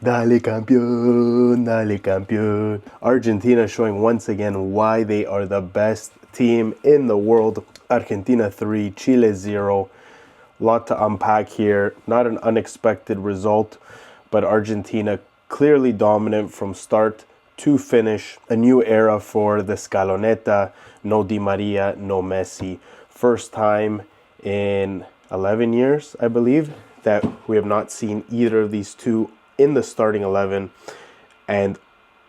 Dale campeón, dale campeón. Argentina showing once again why they are the best team in the world. Argentina 3, Chile 0. Lot to unpack here. Not an unexpected result, but Argentina clearly dominant from start to finish. A new era for the Scaloneta. No Di Maria, no Messi. First time in 11 years, I believe, that we have not seen either of these two in the starting 11. And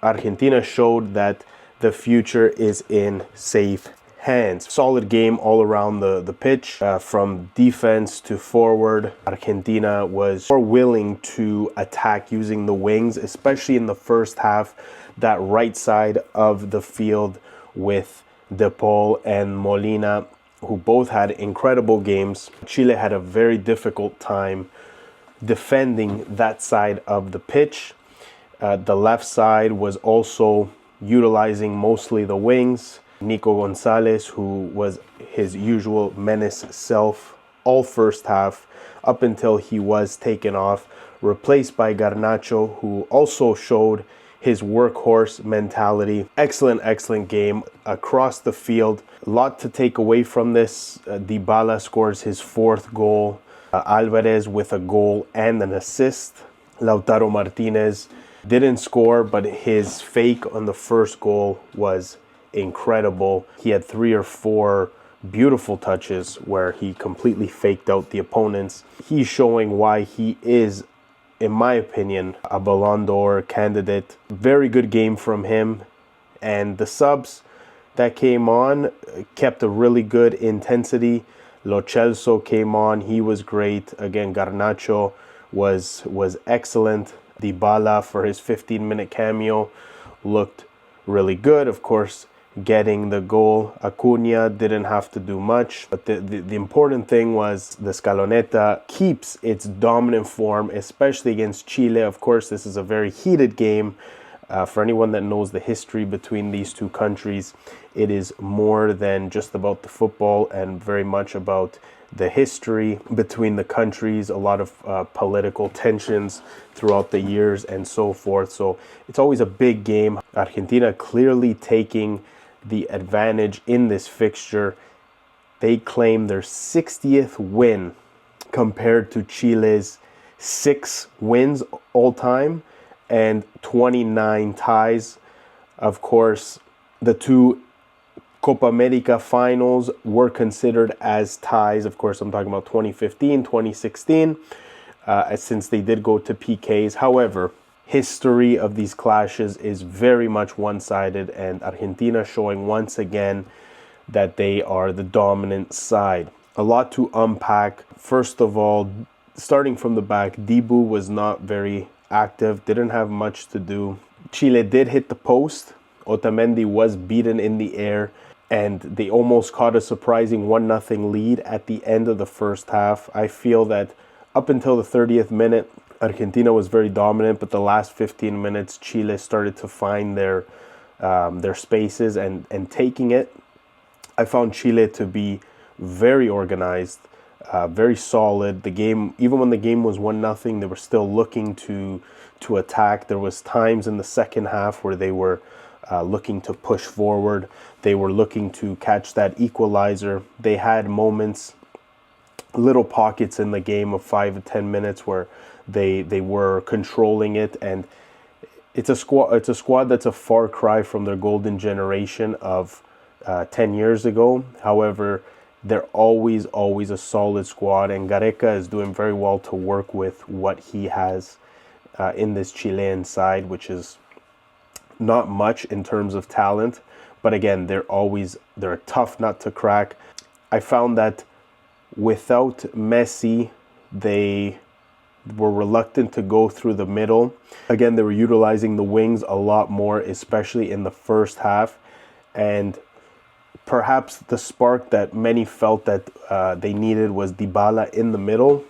Argentina showed that the future is in safe hands. Solid game all around the pitch, from defense to forward. Argentina was more willing to attack using the wings, especially in the first half. That right side of the field with De Paul and Molina, who both had incredible games. Chile had a very difficult time defending that side of the pitch. The left side was also utilizing mostly the wings. Nico Gonzalez, who was his usual menace self all first half up until he was taken off, replaced by Garnacho, who also showed his workhorse mentality. Excellent game across the field. A lot to take away from this. Dybala scores his fourth goal. Alvarez with a goal and an assist. Lautaro Martinez didn't score, but his fake on the first goal was incredible. He had 3 or 4 beautiful touches where he completely faked out the opponents. He's showing why he is, in my opinion, a Ballon d'Or candidate. Very good game from him. And the subs that came on kept a really good intensity. Lo Celso came on. He was great. Again, Garnacho was excellent. Dybala, for his 15-minute cameo, looked really good. Of course, getting the goal. Acuna didn't have to do much, but the important thing was the Scaloneta keeps its dominant form, especially against Chile. Of course, this is a very heated game. For anyone that knows the history between these two countries, it is more than just about the football and very much about the history between the countries, a lot of political tensions throughout the years and so forth. So it's always a big game. Argentina clearly taking the advantage in this fixture. They claim their 60th win compared to Chile's 6 wins all time and 29 ties. Of course, the 2 Copa America finals were considered as ties. Of course, I'm talking about 2015, 2016, since they did go to PKs. However, history of these clashes is very much one-sided, and Argentina showing once again that they are the dominant side. A lot to unpack. First of all, starting from the back, Dibu was not very active, didn't have much to do. Chile did hit the post. Otamendi was beaten in the air, and they almost caught a surprising 1-0 lead at the end of the first half. I feel that up until the 30th minute, Argentina was very dominant, but the last 15 minutes, Chile started to find their spaces and taking it. I found Chile to be very organized, very solid. The game, even when the game was 1-0, they were still looking to attack. There was times in the second half where they were looking to push forward. They were looking to catch that equalizer. They had moments, little pockets in the game of 5 to 10 minutes where they were controlling it, and it's a squad that's a far cry from their golden generation of 10 years ago. However, they're always a solid squad, and Gareca is doing very well to work with what he has in this Chilean side, which is not much in terms of talent, but again, they're a tough nut to crack. I found that without Messi, they were reluctant to go through the middle. Again, they were utilizing the wings a lot more, especially in the first half, and perhaps the spark that many felt that they needed was Dybala in the middle.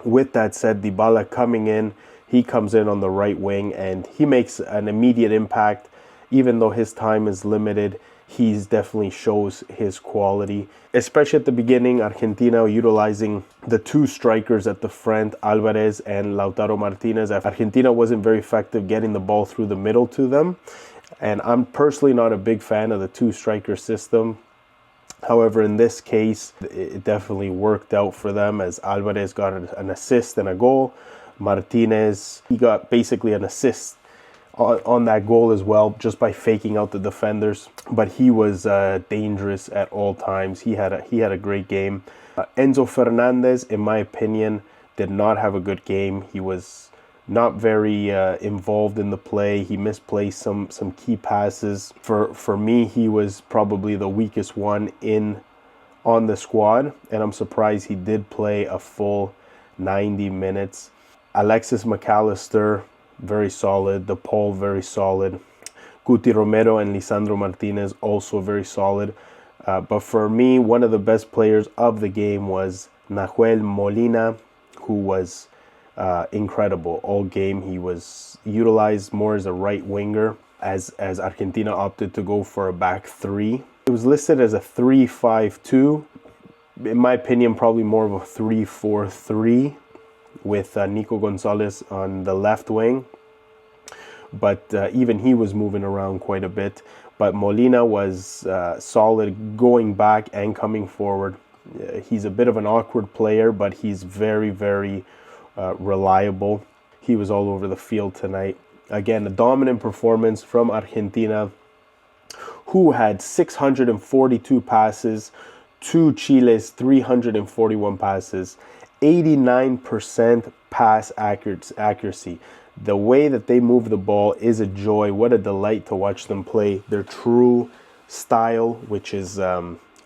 With that said, Dybala coming in, he comes in on the right wing and he makes an immediate impact. Even though his time is limited, he's definitely shows his quality, especially at the beginning. Argentina utilizing the two strikers at the front, Alvarez and Lautaro Martinez. Argentina wasn't very effective getting the ball through the middle to them, and I'm personally not a big fan of the two striker system. However, in this case, it definitely worked out for them, as Alvarez got an assist and a goal. Martinez, he got basically an assist on that goal as well, just by faking out the defenders. But he was dangerous at all times. He had a great game. Enzo Fernandez, in my opinion, did not have a good game. He was not very involved in the play. He misplaced some key passes. For me, he was probably the weakest one on the squad, and I'm surprised he did play a full 90 minutes. Alexis McAllister, very solid. DePaul, very solid. Guti Romero and Lisandro Martinez, also very solid. But for me, one of the best players of the game was Nahuel Molina, who was incredible all game. He was utilized more as a right winger, as Argentina opted to go for a back three. It was listed as a 3-5-2. In my opinion, probably more of a 3-4-3 with Nico Gonzalez on the left wing. But even he was moving around quite a bit. But Molina was solid going back and coming forward. He's a bit of an awkward player, but he's very, very reliable. He was all over the field tonight. Again, a dominant performance from Argentina, who had 642 passes to Chile's 341 passes, 89% pass accuracy. The way that they move the ball is a joy. What a delight to watch them play their true style, which is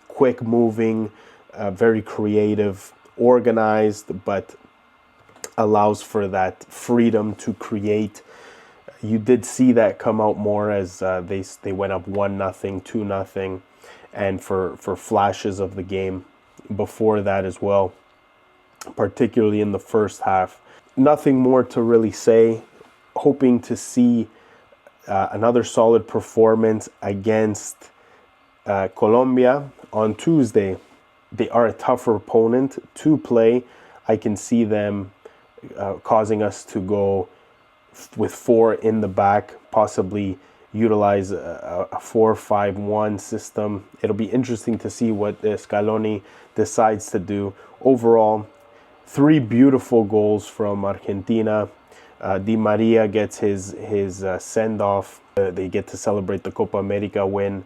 quick moving, very creative, organized, but allows for that freedom to create. You did see that come out more as they went up 1-0, 2-0, and for flashes of the game before that as well, particularly in the first half. Nothing more to really say. Hoping to see another solid performance against Colombia on Tuesday. They are a tougher opponent to play. I can see them causing us to go with four in the back, possibly utilize a 4-5-1 system. It'll be interesting to see what Scaloni decides to do. Overall, 3 beautiful goals from Argentina. Di Maria gets his send-off. They get to celebrate the Copa America win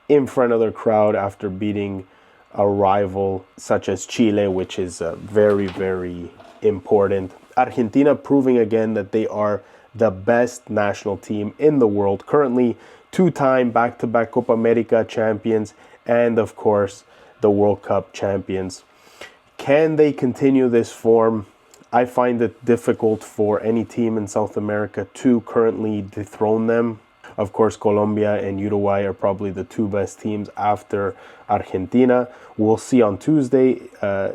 in front of their crowd after beating a rival such as Chile, which is very, very important. Argentina proving again that they are the best national team in the world. Currently, 2-time back-to-back Copa America champions, and of course, the World Cup champions. Can they continue this form? I find it difficult for any team in South America to currently dethrone them. Of course, Colombia and Uruguay are probably the 2 best teams after Argentina. We'll see on Tuesday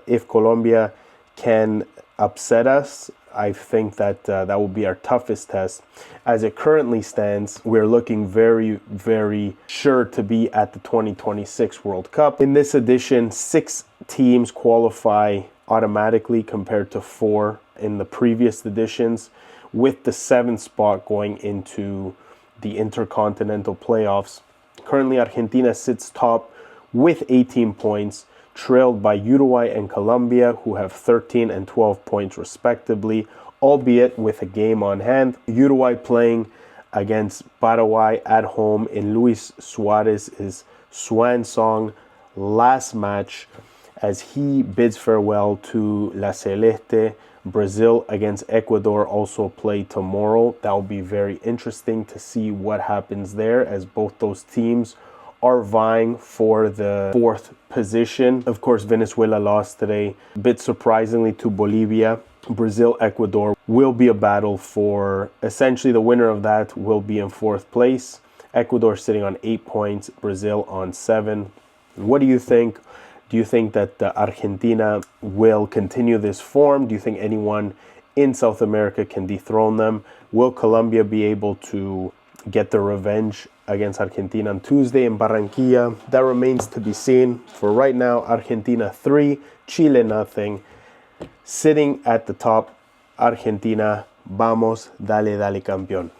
if Colombia can upset us. I think that that will be our toughest test. As it currently stands, we're looking very, very sure to be at the 2026 World Cup. In this edition, 6 teams qualify automatically compared to 4 in the previous editions, with the 7th spot going into the Intercontinental Playoffs. Currently, Argentina sits top with 18 points, trailed by Uruguay and Colombia, who have 13 and 12 points respectively, albeit with a game on hand. Uruguay playing against Paraguay at home in Luis Suarez's swan song last match, as he bids farewell to La Celeste. Brazil against Ecuador also play tomorrow. That will be very interesting to see what happens there, as both those teams are vying for the 4th position. Of course, Venezuela lost today, a bit surprisingly, to Bolivia. Brazil, Ecuador will be a battle for, essentially the winner of that will be in 4th place. Ecuador sitting on 8 points, Brazil on 7. What do you think? Do you think that Argentina will continue this form? Do you think anyone in South America can dethrone them? Will Colombia be able to get their revenge against Argentina on Tuesday in Barranquilla. That remains to be seen. For right now, Argentina 3, Chile nothing. Sitting at the top, Argentina, vamos, dale, dale, campeón.